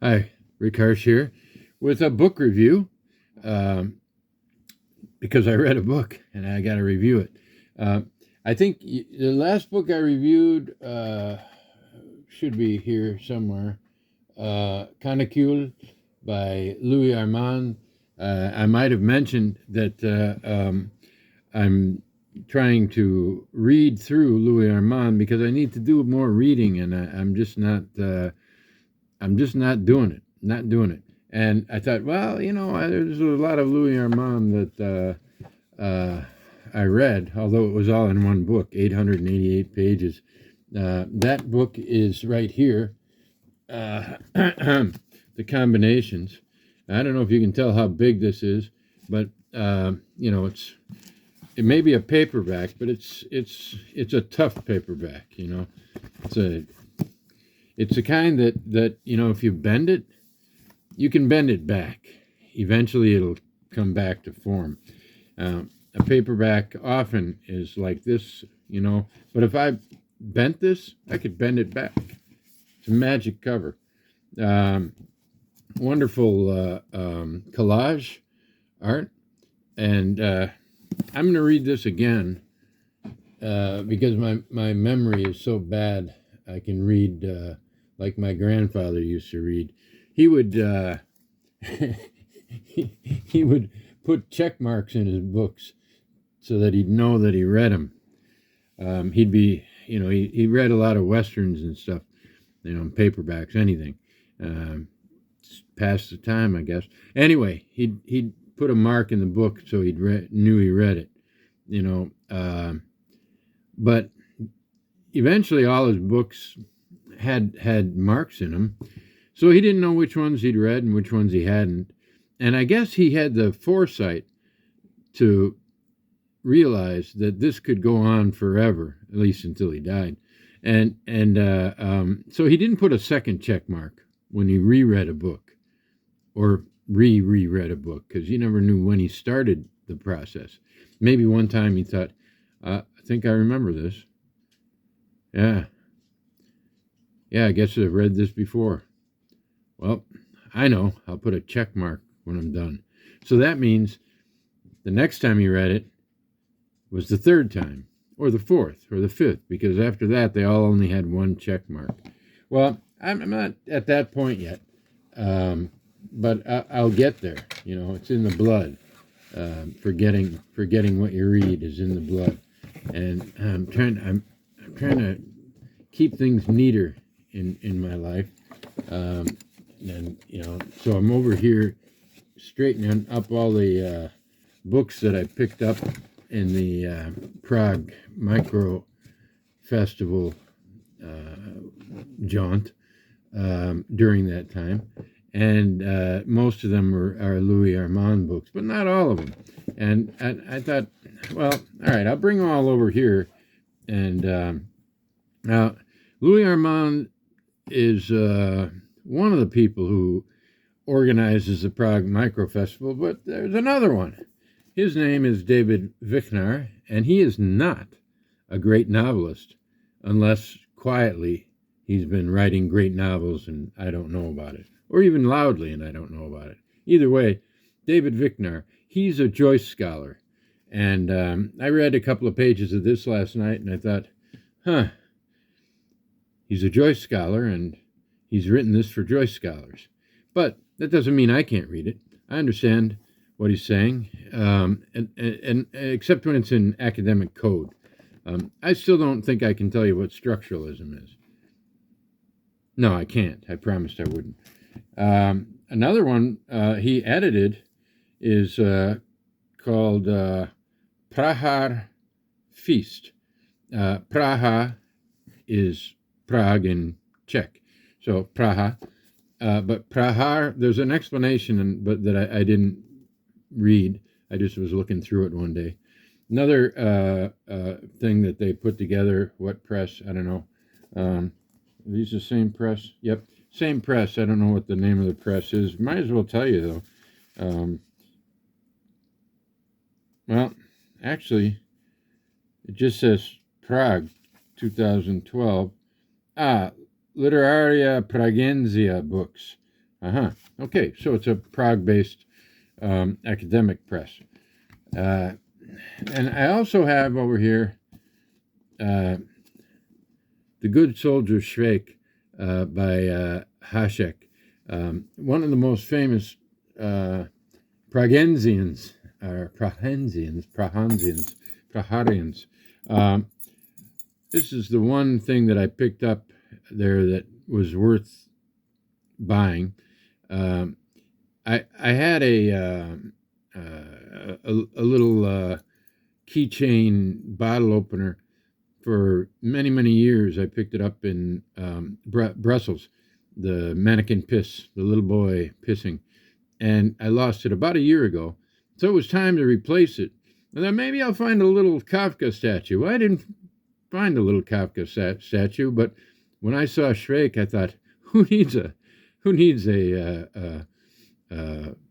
Hi, Rick Harsh here with a book review because I read a book and I got to review it. I think the last book I reviewed should be here somewhere. Canicule by Louis Armand. I might have mentioned that I'm trying to read through Louis Armand because I need to do more reading, and I'm just not doing it. Not doing it. And I thought, well, there's a lot of Louis Armand that I read, although it was all in one book, 888 pages. That book is right here. The combinations. I don't know if you can tell how big this is, but it may be a paperback, but it's a tough paperback. It's a kind that if you bend it, you can bend it back. Eventually, it'll come back to form. A paperback often is like this, but if I bent this, I could bend it back. It's a magic cover. Wonderful collage art. And I'm going to read this again because my memory is so bad. I can read like my grandfather used to read. He would he would put check marks in his books so that he'd know that he read them. He read a lot of westerns and stuff, paperbacks, anything. Pass the time, I guess. Anyway, he'd put a mark in the book so knew he read it, but eventually all his books had marks in them, so he didn't know which ones he'd read and which ones he hadn't. And I guess he had the foresight to realize that this could go on forever, at least until he died. And so he didn't put a second check mark when he reread a book or reread a book, because you never knew when he started the process. Maybe one time he thought, I think I remember this. Yeah, I guess I've read this before. Well, I know. I'll put a check mark when I'm done. So that means the next time he read it was the third time, or the fourth, or the fifth, because after that they all only had one check mark. Well, I'm not at that point yet, but I'll get there. It's in the blood. Forgetting what you read is in the blood, and I'm trying to keep things neater in my life, so I'm over here straightening up all the books that I picked up in the Prague Micro Festival jaunt during that time. And most of them are Louis Armand books, but not all of them. And I thought, well, all right, I'll bring them all over here. And now, Louis Armand is one of the people who organizes the Prague Micro Festival, but there's another one. His name is David Vichnar, and he is not a great novelist, unless quietly he's been writing great novels and I don't know about it, or even loudly and I don't know about it. Either way, David Vichnar, he's a Joyce scholar. And I read a couple of pages of this last night and I thought, he's a Joyce scholar and he's written this for Joyce scholars. But that doesn't mean I can't read it. I understand what he's saying, and except when it's in academic code. I still don't think I can tell you what structuralism is. No, I can't. I promised I wouldn't. Another one he edited is called Prahar Feast. Praha is Prague in Czech. So Praha. But Prahar, there's an explanation, but that I didn't read. I just was looking through it one day. Another thing that they put together, what press? I don't know. Are these the same press? Yep, same press. I don't know what the name of the press is. Might as well tell you, though. Well, actually, it just says Prague, 2012. Literaria Pragensia books. Okay, so it's a Prague-based academic press. And I also have over here The Good Soldier Schweik by Hašek, one of the most famous Prahensians. This is the one thing that I picked up there that was worth buying. I had a little keychain bottle opener for many years. I picked it up in Brussels, the mannequin piss, the little boy pissing, and I lost it about a year ago. So it was time to replace it. And then maybe I'll find a little Kafka statue. Well, I didn't find a little Kafka statue, but when I saw Schweik, I thought, who needs a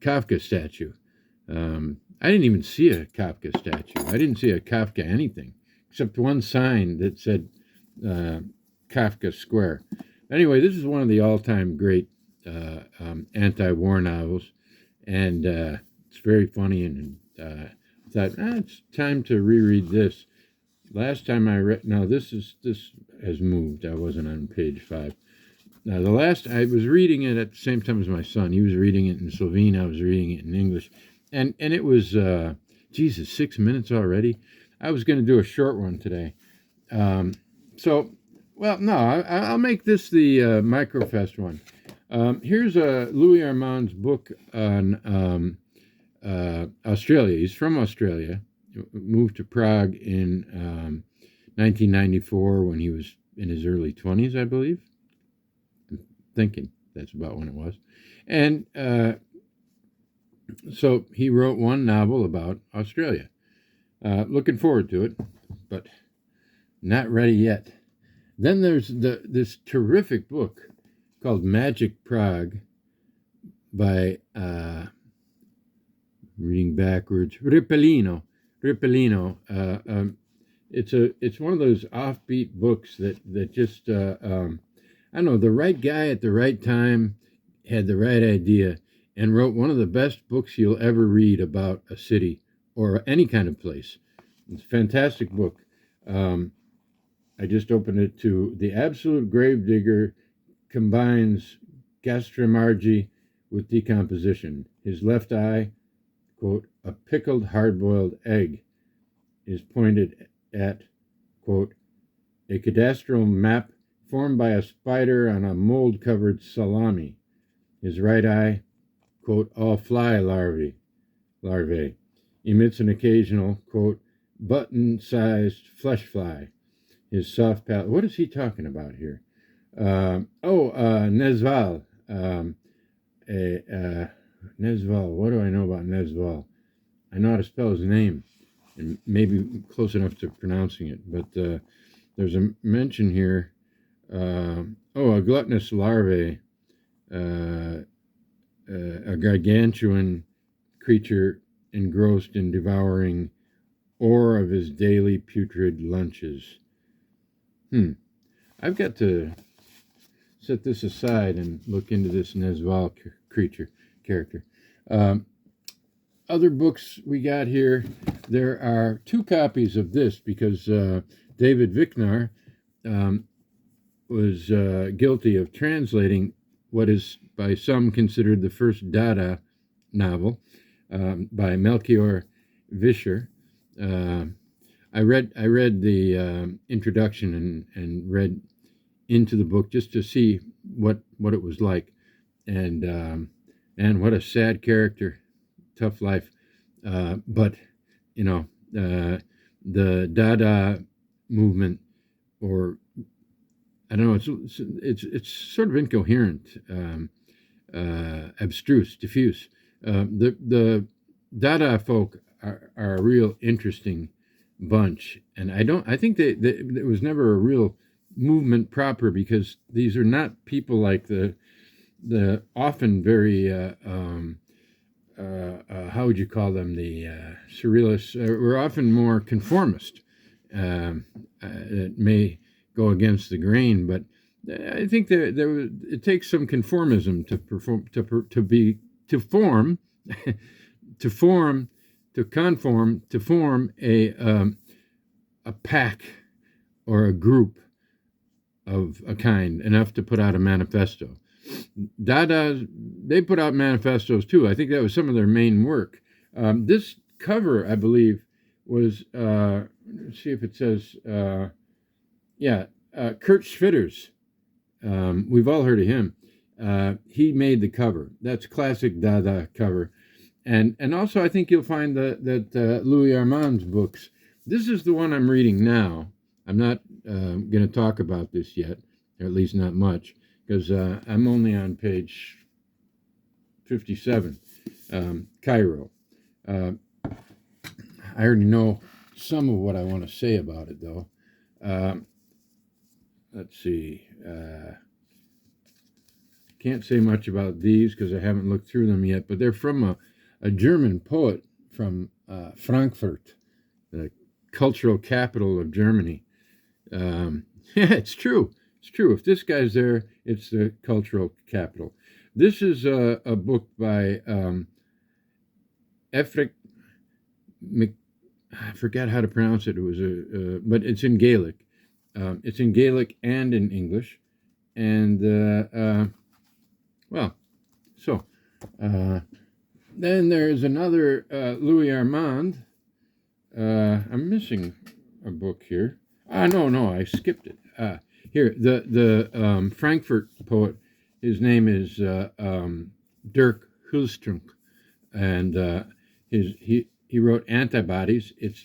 Kafka statue? I didn't even see a Kafka statue. I didn't see a Kafka anything except one sign that said Kafka Square. Anyway, this is one of the all-time great anti-war novels, and it's very funny, and I thought, it's time to reread this. Last time I read, no, this has moved. I wasn't on page 5. Now, I was reading it at the same time as my son. He was reading it in Slovene. I was reading it in English. And it was, 6 minutes already. I was going to do a short one today. I'll make this the Microfest one. Here's Louis Armand's book on Australia. He's from Australia. Moved to Prague in 1994 when he was in his early 20s, I believe. I'm thinking that's about when it was. And so he wrote one novel about Australia. Looking forward to it, but not ready yet. Then there's this terrific book called Magic Prague by, reading backwards, Ripellino. It's one of those offbeat books that just, I don't know, the right guy at the right time had the right idea and wrote one of the best books you'll ever read about a city or any kind of place. It's a fantastic book. I just opened it to The Absolute Gravedigger combines gastromargy with decomposition. His left eye, quote, a pickled hard-boiled egg, is pointed at, quote, a cadastral map formed by a spider on a mold-covered salami. His right eye, quote, all fly larvae, emits an occasional, quote, button-sized flesh fly. His soft palate. What is he talking about here? Nezval. Nezval. What do I know about Nezval? I know how to spell his name, and maybe close enough to pronouncing it. But there's a mention here. A gluttonous larvae, a gargantuan creature engrossed in devouring ore of his daily putrid lunches. I've got to set this aside and look into this Nezval character. Other books we got here, there are 2 copies of this because David Vicknar was guilty of translating what is by some considered the first Dada novel by Melchior Vischer. I read the introduction and read into the book just to see what it was like, and what a sad character, tough life. But the Dada movement, or I don't know, it's sort of incoherent, abstruse, diffuse. The Dada folk are a real interesting bunch, and I think that it was never a real movement proper, because these are not people like the often very how would you call them, the surrealists were often more conformist. It may go against the grain, but I think it takes some conformism to perform to be to form to form to conform to form a pack or a group of a kind enough to put out a manifesto. Dada, they put out manifestos too. I think that was some of their main work. This cover, I believe, was let's see if it says Kurt Schwitters. We've all heard of him. He made the cover. That's classic Dada cover. And also I think you'll find that Louis Armand's books. This is the one I'm reading now. I'm not going to talk about this yet, or at least not much, because I'm only on page 57, Cairo. I already know some of what I want to say about it, though. Let's see. Can't say much about these because I haven't looked through them yet, but they're from a German poet from Frankfurt, the cultural capital of Germany. Yeah, it's true. It's true. If this guy's there, it's the cultural capital. This is a book by Efric. I forgot how to pronounce it. It was but it's in Gaelic. It's in Gaelic and in English, and then there's another Louis Armand. I'm missing a book here. No, I skipped it. Here, the Frankfurt poet. His name is Dirk Hulstrunk, and he wrote Antibodies. It's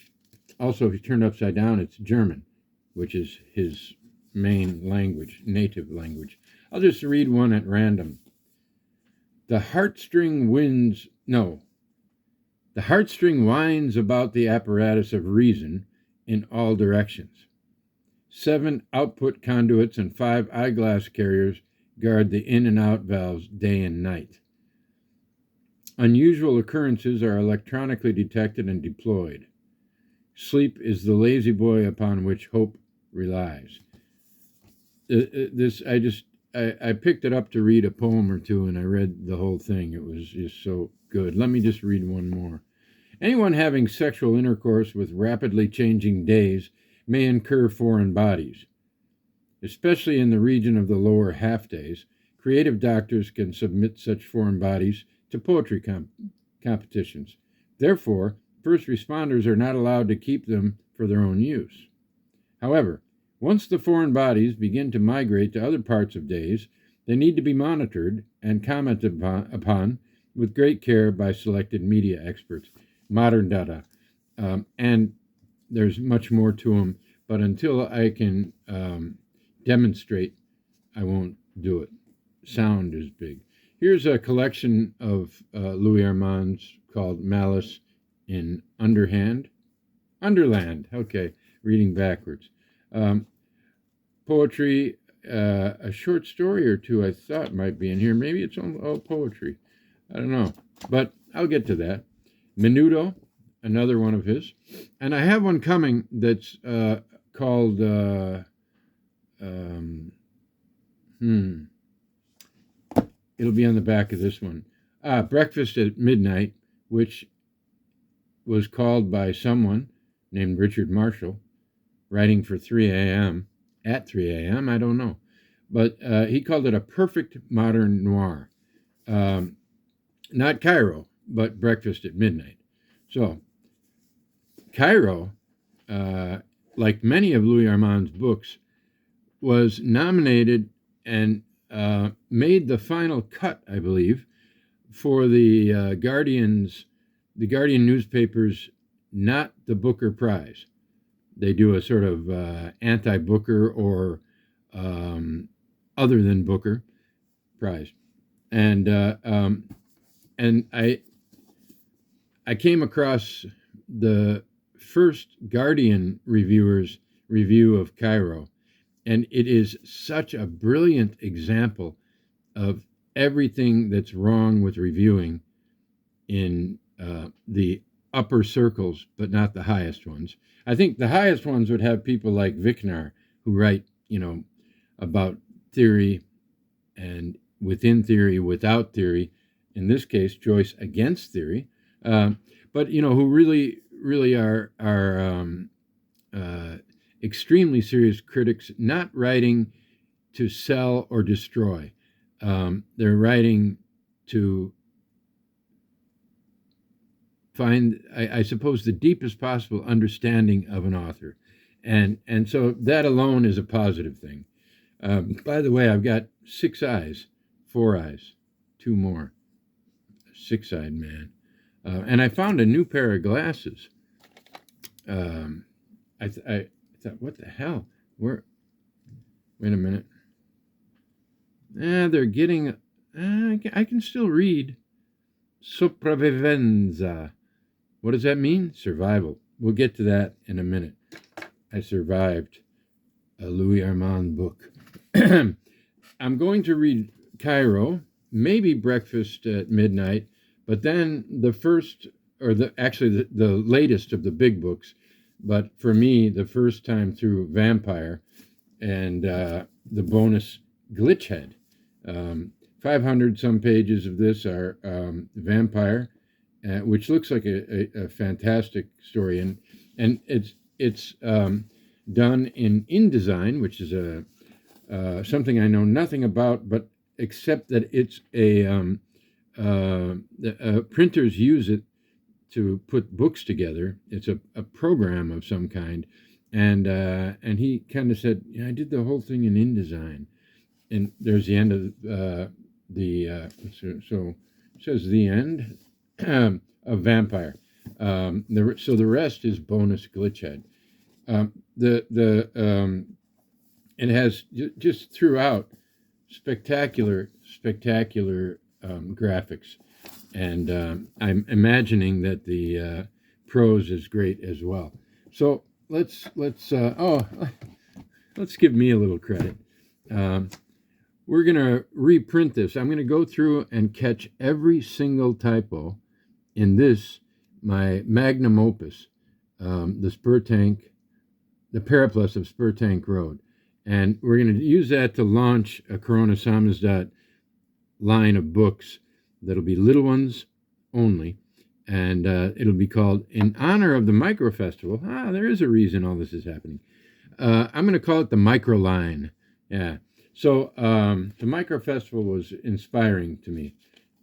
also, if you turn it upside down, it's German, which is his main language, native language. I'll just read one at random. The heartstring winds about the apparatus of reason in all directions. 7 output conduits and 5 eyeglass carriers guard the in and out valves day and night. Unusual occurrences are electronically detected and deployed. Sleep is the lazy boy upon which hope relies. I picked it up to read a poem or two, and I read the whole thing. It was just so good. Let me just read one more. Anyone having sexual intercourse with rapidly changing days may incur foreign bodies. Especially in the region of the lower half days, creative doctors can submit such foreign bodies to poetry competitions. Therefore, first responders are not allowed to keep them for their own use. However, once the foreign bodies begin to migrate to other parts of days, they need to be monitored and commented upon with great care by selected media experts. Modern Dada. And there's much more to them, but until I can demonstrate, I won't do it. Sound is big. Here's a collection of Louis Armand's called Malice in Underland. Okay, reading backwards. Poetry, a short story or two I thought might be in here. Maybe it's all poetry. I don't know, but I'll get to that. Menudo, another one of his. And I have one coming that's called, it'll be on the back of this one. Breakfast at Midnight, which was called by someone named Richard Marshall, writing for 3 a.m., at 3 a.m., I don't know. But he called it a perfect modern noir. Not Cairo, but Breakfast at Midnight. So, Cairo, like many of Louis Armand's books, was nominated and made the final cut, I believe, for the Guardian newspaper's Not the Booker Prize. They do a sort of anti-Booker or other than Booker prize, and I came across the first Guardian reviewer's review of Cairo, and it is such a brilliant example of everything that's wrong with reviewing in the upper circles, but not the highest ones. I think the highest ones would have people like Vicknar, who write, about theory, and within theory, without theory. In this case, Joyce against theory, but who really are extremely serious critics, not writing to sell or destroy. They're writing to find, I suppose, the deepest possible understanding of an author. And so that alone is a positive thing. By the way, I've got 6 eyes, 4 eyes, 2 more. 6-eyed man. And I found a new pair of glasses. I thought, what the hell? Wait a minute. They're getting, I can still read. Sopravvivenza. What does that mean? Survival. We'll get to that in a minute. I survived a Louis Armand book. I'm going to read Cairo, maybe Breakfast at Midnight, but then the first, or the latest of the big books, but for me, the first time through Vampire and the bonus Glitchhead. 500 some pages of this are Vampire, which looks like a fantastic story, and it's done in InDesign, which is something I know nothing about, but except that it's printers use it to put books together. It's a program of some kind, and he kind of said, I did the whole thing in InDesign, and there's the end of so it says the end of Vampire. So the rest is bonus Glitchhead. It has just throughout spectacular graphics, and I'm imagining that the prose is great as well. So let's give me a little credit. We're going to reprint this. I'm going to go through and catch every single typo in this, my magnum opus, the Spur Tank, the Periplus of Spur Tank Road. And we're going to use that to launch a Corona Samizdat line of books that'll be little ones only. And it'll be called, in honor of the Micro Festival. There is a reason all this is happening. I'm going to call it the Micro Line. Yeah. So the Micro Festival was inspiring to me.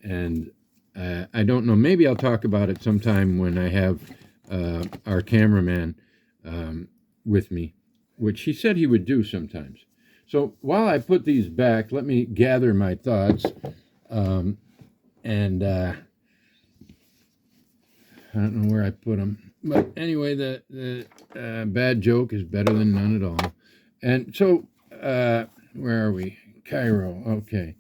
And I don't know, maybe I'll talk about it sometime when I have our cameraman with me, which he said he would do sometimes. So while I put these back, let me gather my thoughts. And I don't know where I put them. But anyway, the bad joke is better than none at all. And so, where are we? Cairo. Okay.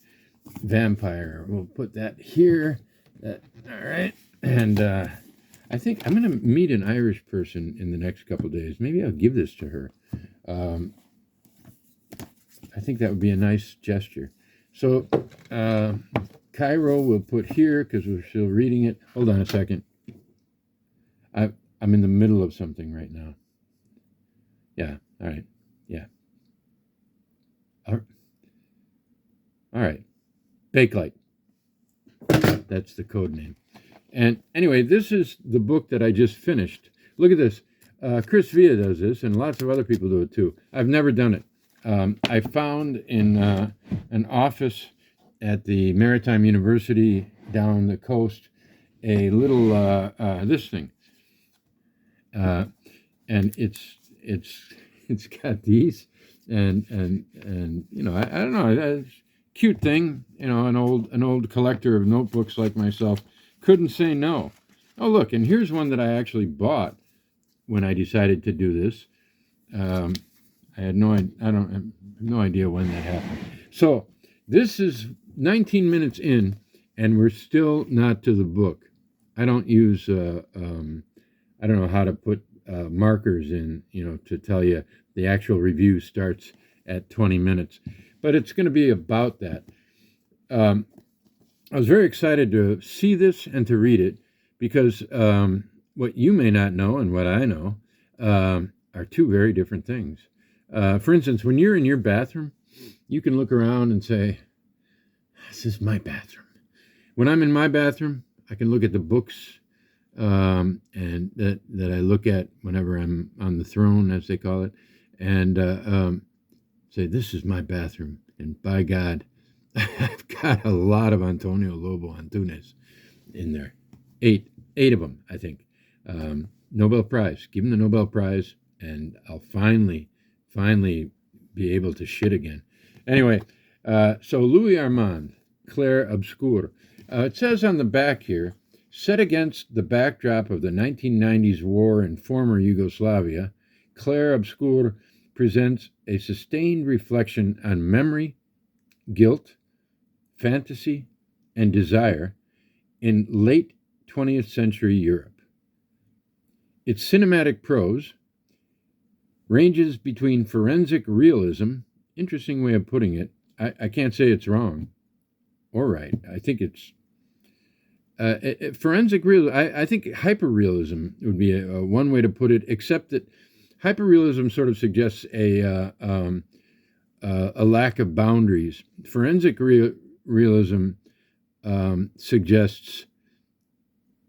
Vampire. We'll put that here. All right. And I think I'm going to meet an Irish person in the next couple of days. Maybe I'll give this to her. I think that would be a nice gesture. So Cairo we'll put here because we're still reading it. Hold on a second. I'm in the middle of something right now. Yeah. All right. Yeah. All right. Bakelite. That's the code name. And anyway, this is the book that I just finished. Look at this. Chris Villa does this, and lots of other people do it too. I've never done it. I found in an office at the Maritime University down the coast a little this thing, and it's got these, and I don't know, it's a cute thing. An old collector of notebooks like myself couldn't say no. Oh, look, and here's one that I actually bought when I decided to do this. I have no idea when that happened. So this is 19 minutes in, and we're still not to the book. I don't use, I don't know how to put markers in, to tell you the actual review starts at 20 minutes. But it's going to be about that. I was very excited to see this and to read it because what you may not know and what I know are two very different things. For instance, when you're in your bathroom you can look around and say, this is my bathroom. When I'm in my bathroom, I can look at the books and that I look at whenever I'm on the throne, as they call it, and say, this is my bathroom. And by God, I've got a lot of Antonio Lobo Antunes in there. Eight of them, I think. Nobel Prize. Give him the Nobel Prize, and I'll finally be able to shit again. Anyway, so Louis Armand, CLAIR OBSCUR. It says on the back here, set against the backdrop of the 1990s war in former Yugoslavia, CLAIR OBSCUR presents a sustained reflection on memory, guilt, fantasy, and desire in late 20th century Europe. Its cinematic prose ranges between forensic realism, interesting way of putting it. I can't say it's wrong or right. I think it's forensic realism. I think hyperrealism would be one way to put it, except that hyperrealism sort of suggests a lack of boundaries. Forensic realism suggests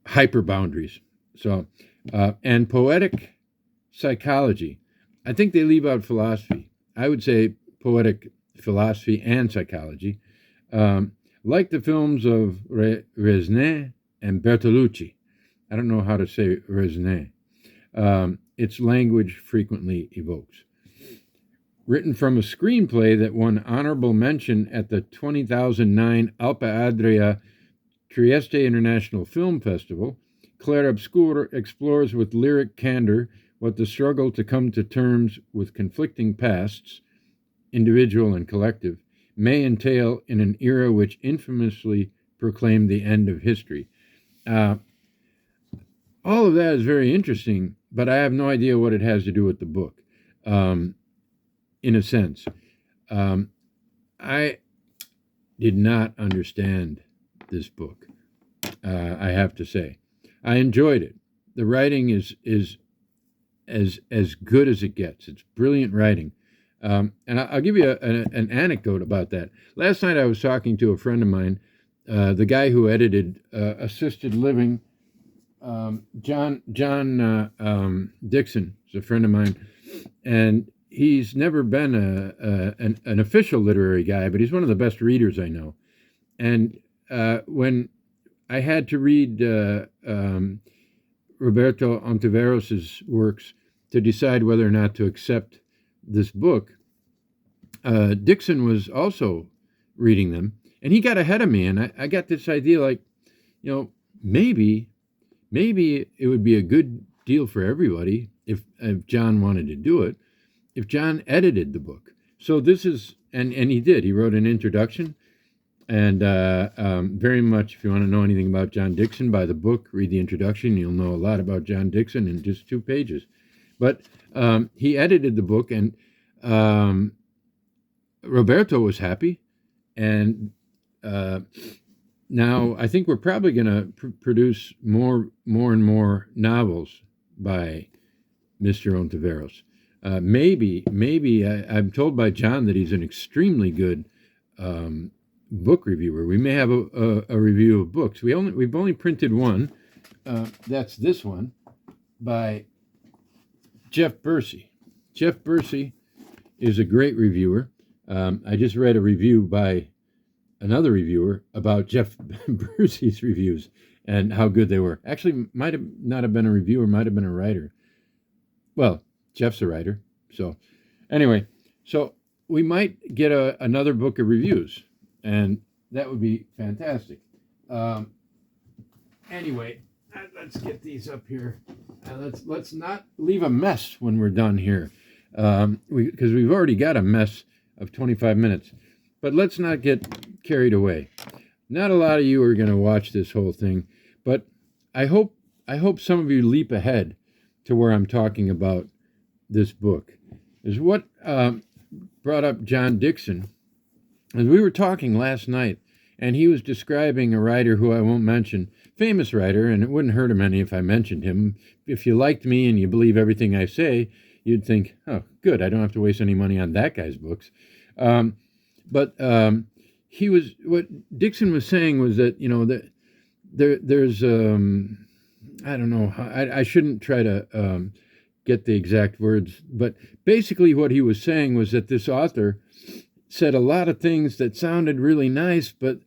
hyper boundaries. So, and poetic psychology. I think they leave out philosophy. I would say poetic philosophy and psychology. Like the films of Resnais and Bertolucci. I don't know how to say Resnais. Its language frequently evokes. Written from a screenplay that won honorable mention at the 2009 Alpe Adria Trieste International Film Festival, CLAIR OBSCUR explores with lyric candor what the struggle to come to terms with conflicting pasts, individual and collective, may entail in an era which infamously proclaimed the end of history. All of that is very interesting, but I have no idea what it has to do with the book, in a sense. I did not understand this book, I have to say. I enjoyed it. The writing is as good as it gets. It's brilliant writing. And I'll give you an anecdote about that. Last night I was talking to a friend of mine, the guy who edited Assisted Living. John Dixon is a friend of mine, and he's never been an official literary guy, but he's one of the best readers I know. And when I had to read Roberto Ontiveros's works to decide whether or not to accept this book, Dixon was also reading them, and he got ahead of me, and I got this idea, like, maybe it would be a good deal for everybody if John wanted to do it, if John edited the book. So this is, and he did. He wrote an introduction, and very much, if you want to know anything about John Dixon, buy the book, read the introduction. You'll know a lot about John Dixon in just 2 pages. But he edited the book, and Roberto was happy, and now I think we're probably going to produce more and more novels by Mr. Ontiveros. Maybe I'm told by John that he's an extremely good book reviewer. We may have a review of books. We've only printed one. That's this one by Jeff Bursey. Jeff Bursey is a great reviewer. I just read a review by another reviewer about Jeff Bursey's reviews and how good they were. Actually, might have not have been a reviewer, might have been a writer. Well, Jeff's a writer. So anyway, so we might get another book of reviews, and that would be fantastic. Anyway, let's get these up here. Let's not leave a mess when we're done here, because we've already got a mess of 25 minutes. But let's not get carried away. Not a lot of you are going to watch this whole thing, but I hope some of you leap ahead to where I'm talking about this book. Is what brought up John Dixon. As we were talking last night, and he was describing a writer who I won't mention, famous writer, and it wouldn't hurt him any if I mentioned him. If you liked me and you believe everything I say, you'd think, oh, good, I don't have to waste any money on that guy's books. But he was what Dixon was saying was that that there's I don't know, I shouldn't try to get the exact words, but basically what he was saying was that this author said a lot of things that sounded really nice, but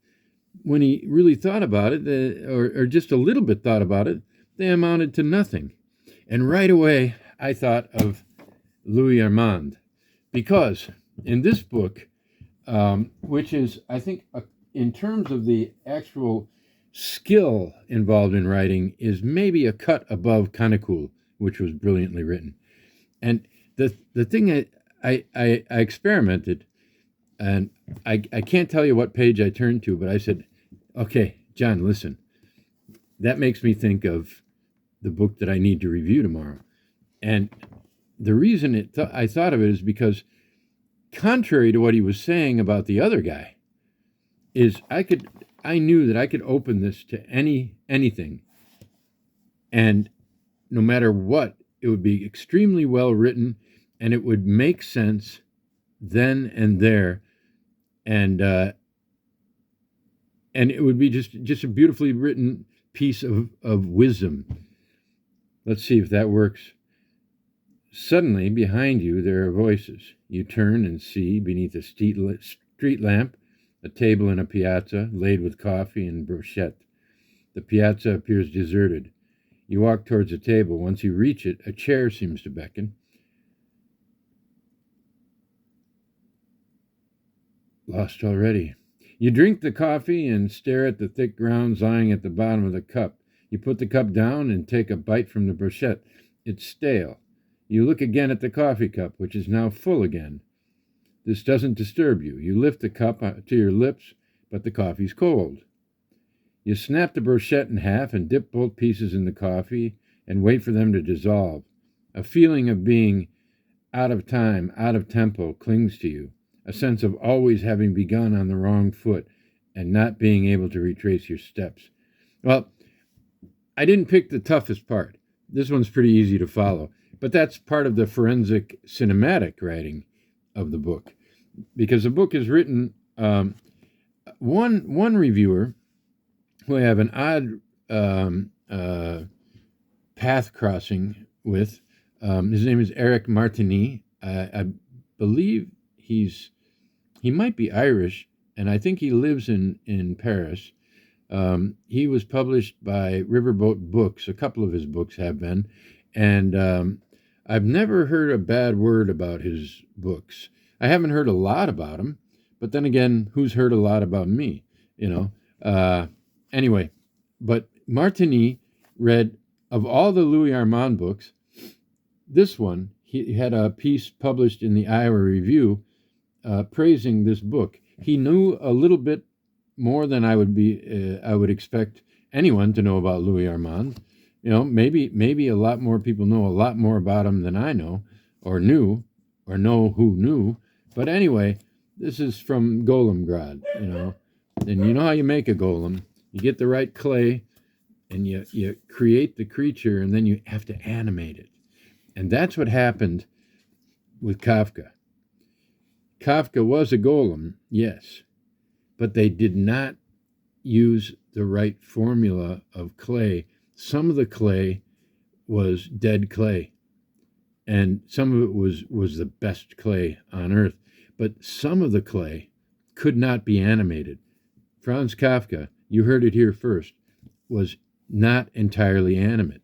when he really thought about it, or just a little bit thought about it, they amounted to nothing. And right away, I thought of Louis Armand, because in this book, which is, I think, in terms of the actual skill involved in writing, is maybe a cut above Kanakul, which was brilliantly written. And the thing I experimented, and I can't tell you what page I turned to, but I said, okay, John, listen, that makes me think of the book that I need to review tomorrow. And the reason I thought of it is because, contrary to what he was saying about the other guy, is I knew that I could open this to anything, and no matter what, it would be extremely well written, and it would make sense then and there, and it would be just a beautifully written piece of wisdom. Let's see if that works. Suddenly, behind you, there are voices. You turn and see, beneath a street lamp, a table in a piazza, laid with coffee and brochette. The piazza appears deserted. You walk towards the table. Once you reach it, a chair seems to beckon. Lost already. You drink the coffee and stare at the thick grounds lying at the bottom of the cup. You put the cup down and take a bite from the brochette. It's stale. You look again at the coffee cup, which is now full again. This doesn't disturb you. You lift the cup to your lips, but the coffee's cold. You snap the brochette in half and dip both pieces in the coffee and wait for them to dissolve. A feeling of being out of time, out of tempo, clings to you. A sense of always having begun on the wrong foot and not being able to retrace your steps. Well, I didn't pick the toughest part. This one's pretty easy to follow. But that's part of the forensic cinematic writing of the book. Because the book is written, one reviewer who I have an odd path crossing with, his name is Eric Martini. I believe he might be Irish, and I think he lives in Paris. He was published by Riverboat Books. A couple of his books have been. And I've never heard a bad word about his books. I haven't heard a lot about him, but then again, who's heard a lot about me, Anyway, but Martini read, of all the Louis Armand books, this one, he had a piece published in the Iowa Review praising this book. He knew a little bit more than I would expect anyone to know about Louis Armand. Maybe a lot more people know a lot more about him than I know, or knew, or know who knew. But anyway, this is from Golemgrad, and you know how you make a golem. You get the right clay, and you create the creature, and then you have to animate it. And that's what happened with Kafka. Kafka was a golem, yes, but they did not use the right formula of clay. Some of the clay was dead clay, and some of it was the best clay on earth, but some of the clay could not be animated. Franz Kafka, you heard it here first, was not entirely animate.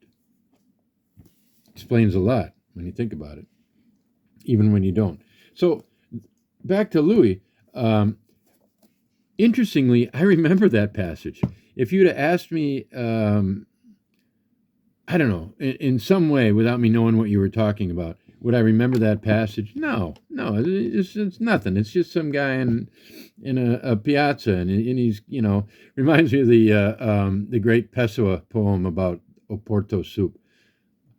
Explains a lot when you think about it, even when you don't. So back to Louis. Interestingly, I remember that passage. If you'd have asked me, I don't know, in some way, without me knowing what you were talking about, would I remember that passage? No, it's nothing. It's just some guy in a piazza, and he's, reminds me of the great Pessoa poem about Oporto soup.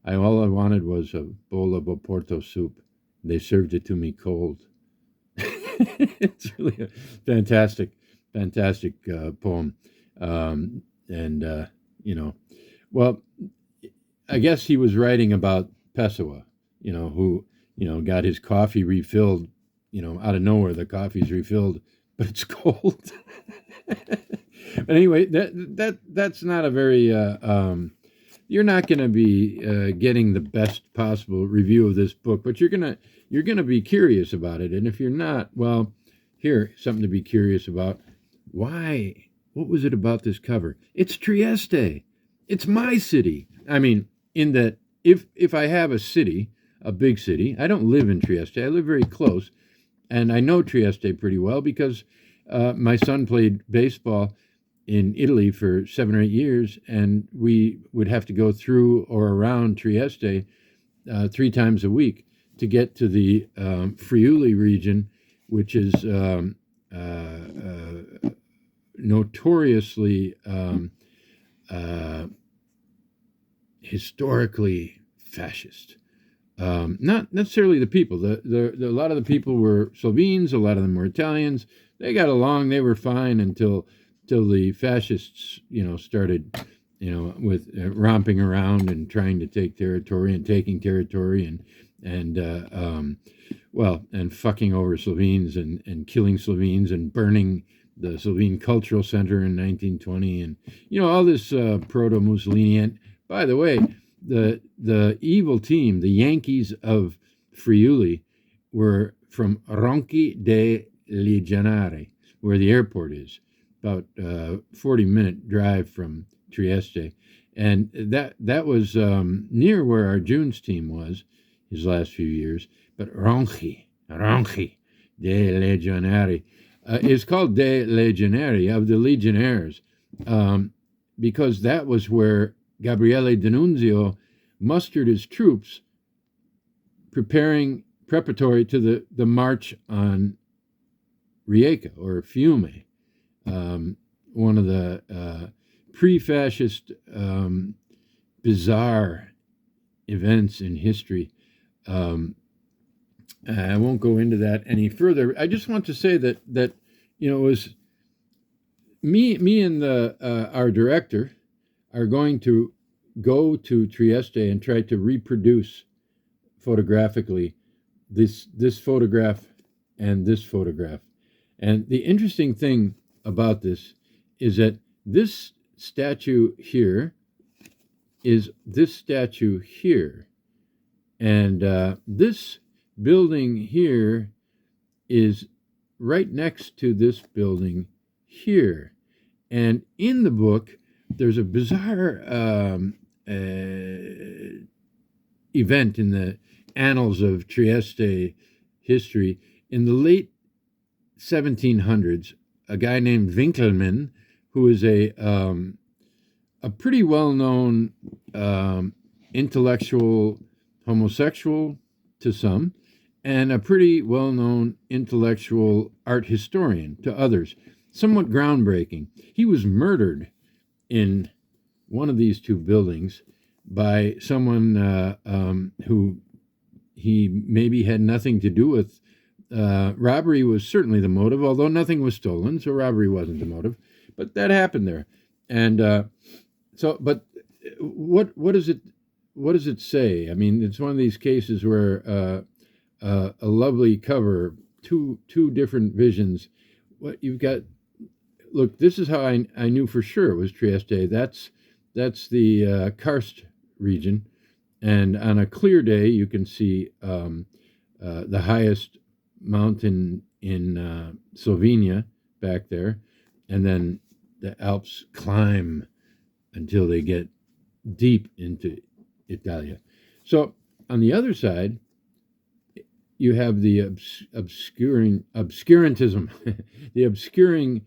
All I wanted was a bowl of Oporto soup. They served it to me cold. It's really a fantastic poem. Well, I guess he was writing about Pessoa, who, got his coffee refilled, out of nowhere the coffee's refilled, but it's cold. But anyway, that's not a very you're not going to be getting the best possible review of this book, but you're gonna be curious about it. And if you're not, well, here, something to be curious about. Why? What was it about this cover? It's Trieste. It's my city. I mean, in that if I have a city, a big city, I don't live in Trieste. I live very close, and I know Trieste pretty well because my son played baseball in Italy for 7 or 8 years, and we would have to go through or around Trieste 3 times a week to get to the Friuli region, which is notoriously historically fascist. Not necessarily the people. A lot of the people were Slovenes. A lot of them were Italians. They got along. They were fine until the fascists, started, with romping around and trying to take territory and taking territory and fucking over Slovenes and killing Slovenes and burning the Slovene Cultural Center in 1920 and all this proto-Mussolini. And by the way, the evil team, the Yankees of Friuli, were from Ronchi de Legionari, where the airport is, about 40-minute drive from Trieste, and that was near where our June's team was his last few years. But Ronchi de Legionari is called de Legionari, of the Legionnaires, because that was where Gabriele D'Annunzio mustered his troops preparatory to the march on Rijeka or Fiume, one of the pre-fascist bizarre events in history. I won't go into that any further. I just want to say that it was me and our director are going to go to Trieste and try to reproduce photographically this photograph and this photograph. And the interesting thing about this is that this statue here is this statue here, and this building here is right next to this building here. And in the book, there's a bizarre event in the annals of Trieste history. In the late 1700s, a guy named Winkelmann, who is a pretty well-known intellectual homosexual to some, and a pretty well-known intellectual art historian to others, somewhat groundbreaking. He was murdered in one of these two buildings by someone who he maybe had nothing to do with. Robbery was certainly the motive, although nothing was stolen, so robbery wasn't the motive. But that happened there, and but what does it say? I mean, it's one of these cases where a lovely cover, two different visions. What you've got? Look, this is how I knew for sure it was Trieste. That's the karst region, and on a clear day you can see the highest mountain in Slovenia back there, and then the Alps climb until they get deep into Italia. So on the other side, you have the obscurantism, the obscuring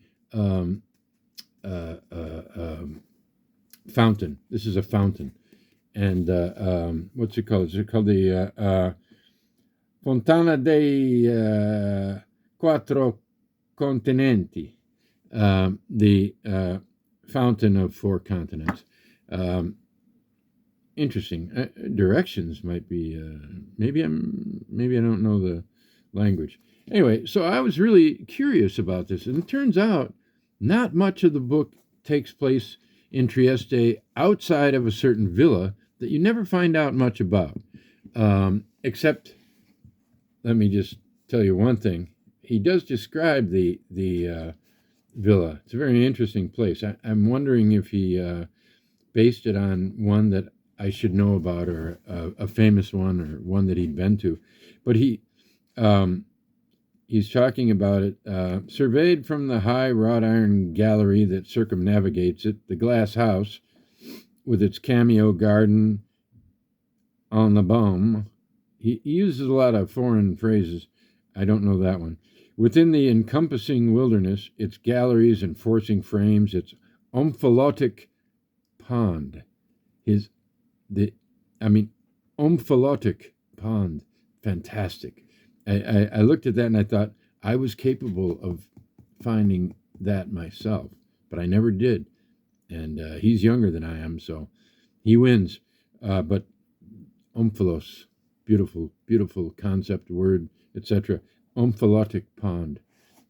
fountain. This is a fountain, and what's it called? Is it called the Fontana dei Quattro Continenti, the fountain of 4 continents. Interesting. Directions might be. Maybe I don't know the language. Anyway, so I was really curious about this, and it turns out not much of the book takes place in Trieste outside of a certain villa that you never find out much about, except. Let me just tell you one thing. He does describe the villa. It's a very interesting place. I'm wondering if he based it on one that I should know about, or a famous one, or one that he'd been to. But he's talking about it. Surveyed from the high wrought iron gallery that circumnavigates it, the glass house, with its cameo garden en la baume. He uses a lot of foreign phrases. I don't know that one. Within the encompassing wilderness, its galleries and forcing frames, its omphalotic pond. Omphalotic pond. Fantastic. I looked at that and I thought I was capable of finding that myself, but I never did. And he's younger than I am, so he wins. But omphalos, beautiful, beautiful concept, word, etc. Omphalotic pond.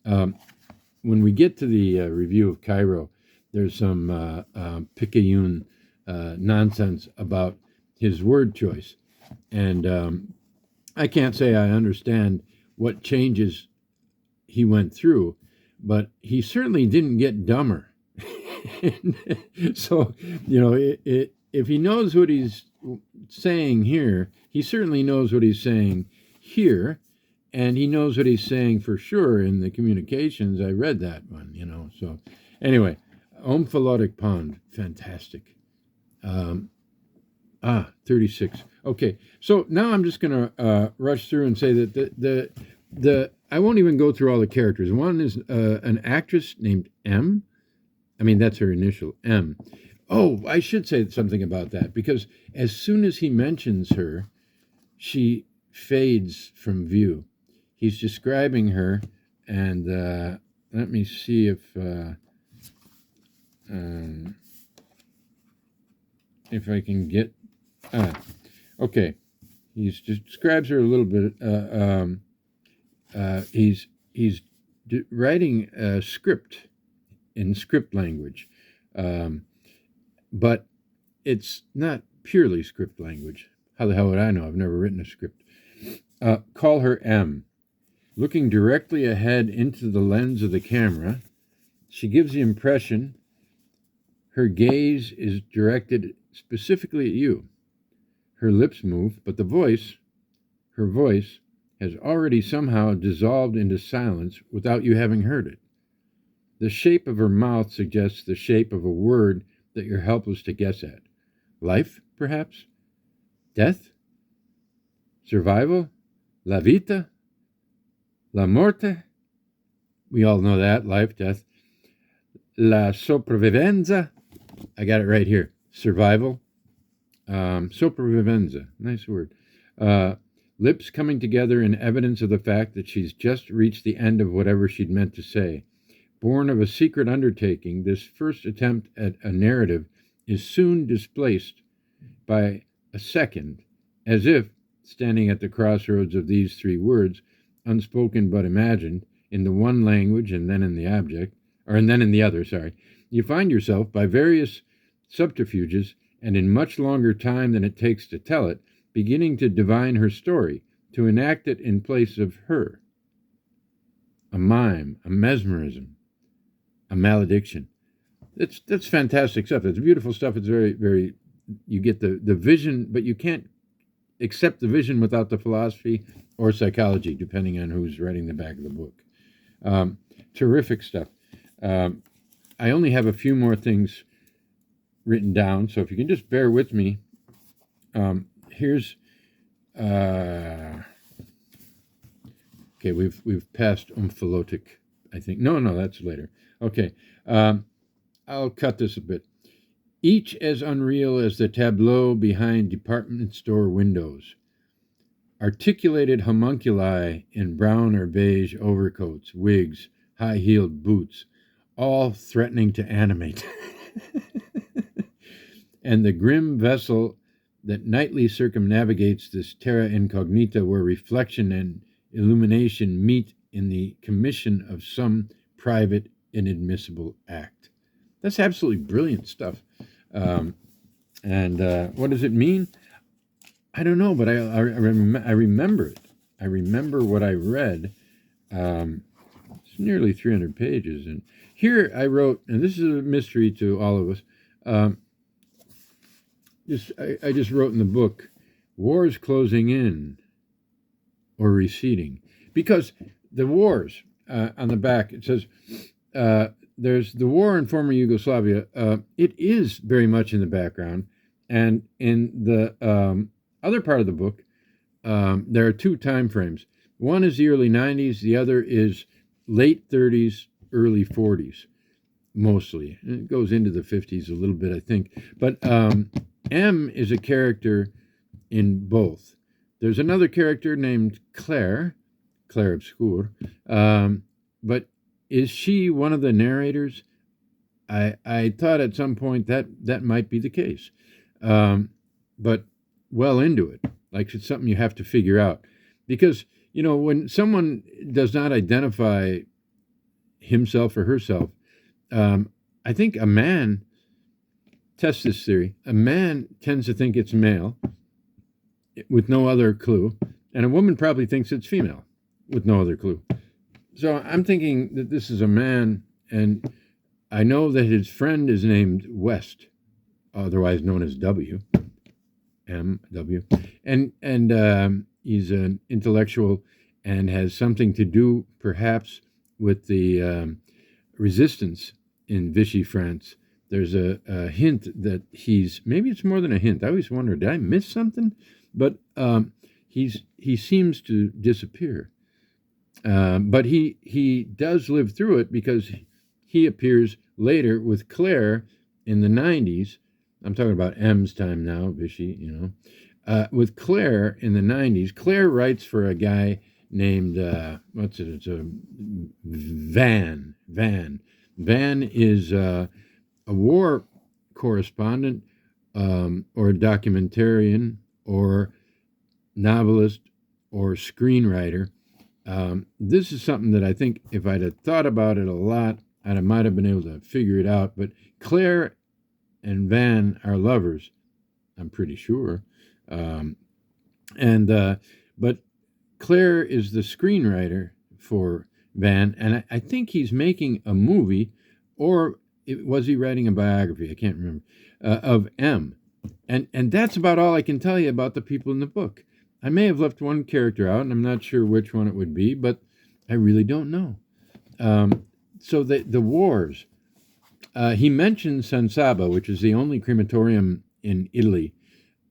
When we get to the review of Cairo, there's some picayune nonsense about his word choice. And I can't say I understand what changes he went through, but he certainly didn't get dumber. So, if he knows what he's saying here, he certainly knows what he's saying here, and he knows what he's saying for sure in the communications. I read that one, So, anyway, omphalotic pond, fantastic. 36. Okay, so now I'm just going to rush through and say that the I won't even go through all the characters. One is an actress named M. I mean, that's her initial, M. Oh, I should say something about that, because as soon as he mentions her, she fades from view. He's describing her, and let me see if I can get... okay. He describes her a little bit. He's writing a script in script language, but it's not purely script language. How the hell would I know? I've never written a script. Call her M. Looking directly ahead into the lens of the camera, she gives the impression her gaze is directed specifically at you. Her lips move, but her voice, has already somehow dissolved into silence without you having heard it. The shape of her mouth suggests the shape of a word that you're helpless to guess at. Life, perhaps? Death? Survival? La vita? La morte? We all know that. Life, death. La sopravvivenza? I got it right here. Survival. Sopravvivenza. Nice word. Lips coming together in evidence of the fact that she's just reached the end of whatever she'd meant to say. Born of a secret undertaking, this first attempt at a narrative is soon displaced by a second, as if, standing at the crossroads of these three words, unspoken but imagined, in the one language and then in the object, and then in the other, you find yourself, by various subterfuges, and in much longer time than it takes to tell it, beginning to divine her story, to enact it in place of her. A mime, a mesmerism, a malediction. That's fantastic stuff. It's beautiful stuff. It's very, very, you get the vision, but you can't accept the vision without the philosophy or psychology, depending on who's writing the back of the book. Terrific stuff. I only have a few more things written down, so if you can just bear with me. Here's okay, we've passed omphalotic, I think. No, that's later. Okay, I'll cut this a bit. Each as unreal as the tableau behind department store windows. Articulated homunculi in brown or beige overcoats, wigs, high-heeled boots, all threatening to animate. And the grim vessel that nightly circumnavigates this terra incognita, where reflection and illumination meet in the commission of some private, inadmissible act. That's absolutely brilliant stuff. And what does it mean? I don't know, but I remember it. I remember what I read. It's nearly 300 pages. And here I wrote, and this is a mystery to all of us. I just wrote in the book, wars closing in or receding. Because the wars, on the back, it says, there's the war in former Yugoslavia. It is very much in the background. And in the other part of the book, there are two time frames. One is the early 90s. The other is late 30s, early 40s, mostly. And it goes into the 50s a little bit, I think. But M is a character in both. There's another character named CLAIR, CLAIR OBSCUR. But is she one of the narrators? I thought at some point that might be the case. But well into it. Like it's something you have to figure out. Because, when someone does not identify himself or herself, I think a man, test this theory, a man tends to think it's male with no other clue, and a woman probably thinks it's female with no other clue. So I'm thinking that this is a man, and I know that his friend is named West, otherwise known as W. M.W. And he's an intellectual and has something to do, perhaps, with the resistance in Vichy France. There's a hint that maybe it's more than a hint. I always wonder, did I miss something? But he seems to disappear. But he does live through it because he appears later with Claire in the 90s. I'm talking about M's time now, Vichy, with Claire in the 90s. Claire writes for a guy named, It's a Van. Van is a war correspondent or documentarian or novelist or screenwriter. This is something that I think if I'd have thought about it a lot, I might have been able to figure it out. But Claire and Van are lovers, I'm pretty sure. But Claire is the screenwriter for Van, and I think he's making a movie, or was he writing a biography? I can't remember, of M. And that's about all I can tell you about the people in the book. I may have left one character out, and I'm not sure which one it would be, but I really don't know. So the wars. He mentioned San Saba, which is the only crematorium in Italy.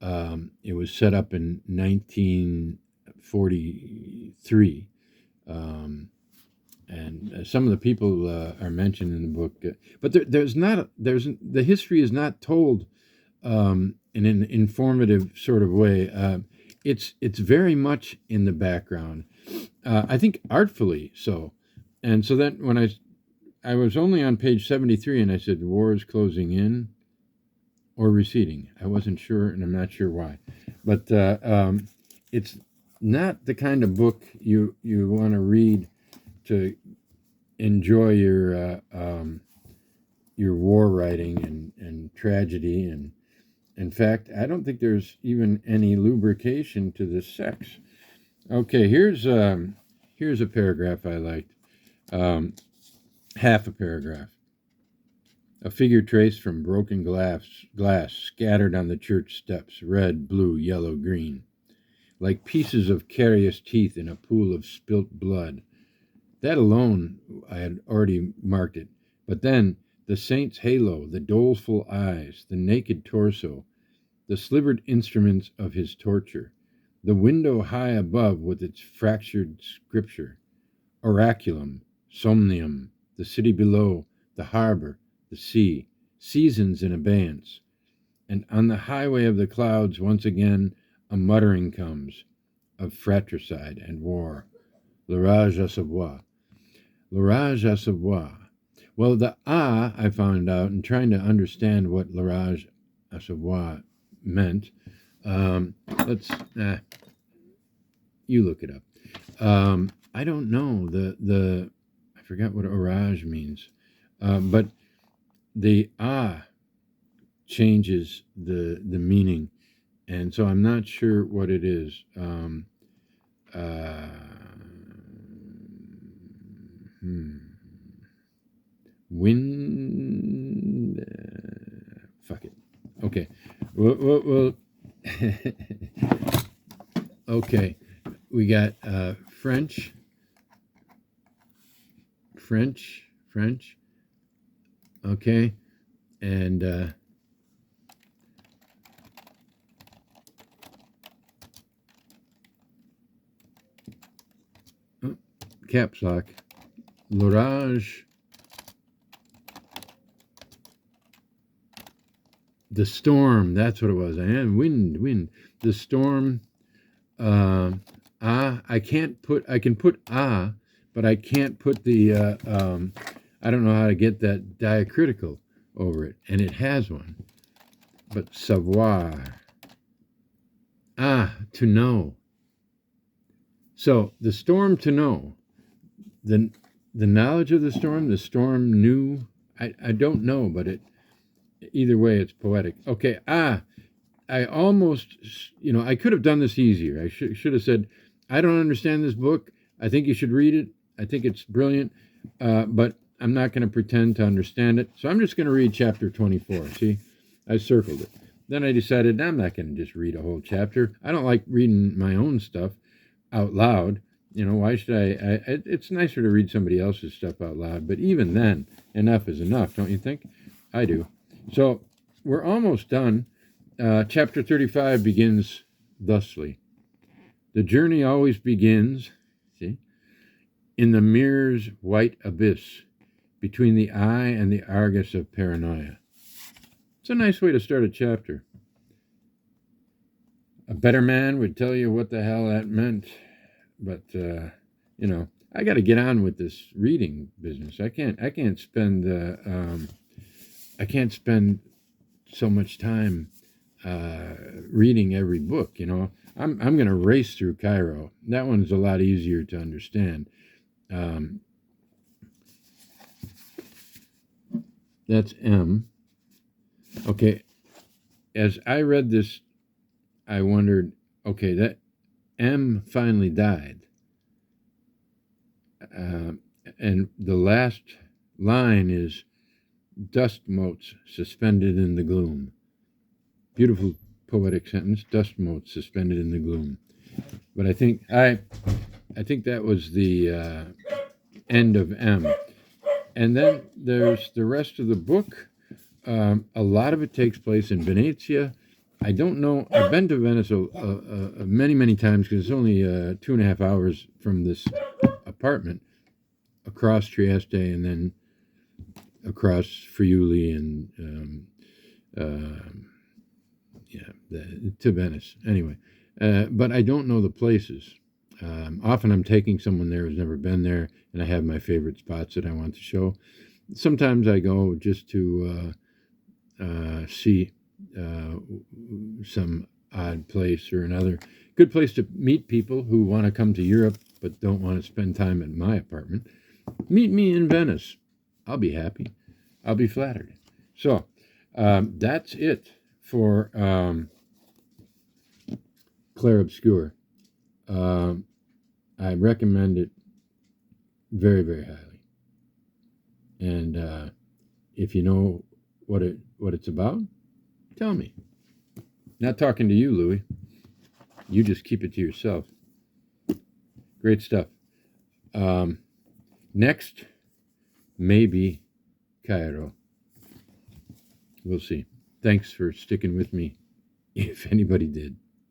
It was set up in 1943. And some of the people are mentioned in the book. But the history is not told in an informative sort of way. It's very much in the background. I think artfully so. And so that when I was only on page 73 and I said, war is closing in or receding. I wasn't sure, and I'm not sure why. But it's not the kind of book you want to read to enjoy your war writing and tragedy. And in fact, I don't think there's even any lubrication to the sex. Okay, here's a paragraph I liked. Half a paragraph. A figure traced from broken glass scattered on the church steps, red, blue, yellow, green, like pieces of carious teeth in a pool of spilt blood. That alone, I had already marked it. But then the saint's halo, the doleful eyes, the naked torso, the slivered instruments of his torture, the window high above with its fractured scripture, oraculum, somnium, the city below, the harbor, the sea, seasons in abeyance. And on the highway of the clouds, once again, a muttering comes of fratricide and war. L'orage à savoir. L'orage à savoir. Well, the I found out in trying to understand what l'orage à savoir meant. You look it up. I don't know. I forgot what orage means. But the changes the meaning, and so I'm not sure what it is. Uh, Wind. Fuck it. Okay. Well okay. We got French. Okay. And caps lock. L'orage. The storm. That's what it was. And wind. The storm. I can put but I can't put the I don't know how to get that diacritical over it, and it has one. But savoir. To know. So the storm to know. The knowledge of the storm knew. I don't know, but either way it's poetic. Okay, I almost, I could have done this easier. I should have said, I don't understand this book. I think you should read it. I think it's brilliant, but I'm not going to pretend to understand it. So I'm just going to read chapter 24. See, I circled it. Then I decided I'm not going to just read a whole chapter. I don't like reading my own stuff out loud. Why should I? It's nicer to read somebody else's stuff out loud. But even then, enough is enough, don't you think? I do. So we're almost done. Chapter 35 begins thusly. The journey always begins, see, in the mirror's white abyss between the eye and the Argus of paranoia. It's a nice way to start a chapter. A better man would tell you what the hell that meant, but I got to get on with this reading business. I can't spend so much time reading every book. I'm going to race through Cairo. That one's a lot easier to understand. That's M. Okay, as I read this, I wondered, okay, that M finally died. And the last line is dust motes suspended in the gloom. Beautiful poetic sentence, dust motes suspended in the gloom. But I think that was the end of M. And then there's the rest of the book. A lot of it takes place in Venezia. I don't know. I've been to Venice many, many times because it's only 2.5 hours from this apartment across Trieste and then across Friuli and to Venice. Anyway, but I don't know the places. Often I'm taking someone there who's never been there, and I have my favorite spots that I want to show. Sometimes I go just to see some odd place or another. Good place to meet people who want to come to Europe but don't want to spend time at my apartment. Meet me in Venice. I'll be happy. I'll be flattered. So that's it for CLAIR OBSCUR. I recommend it very, very highly. And if you know what it's about, tell me. Not talking to you, Louis. You just keep it to yourself. Great stuff. Next, maybe Cairo. We'll see. Thanks for sticking with me, if anybody did.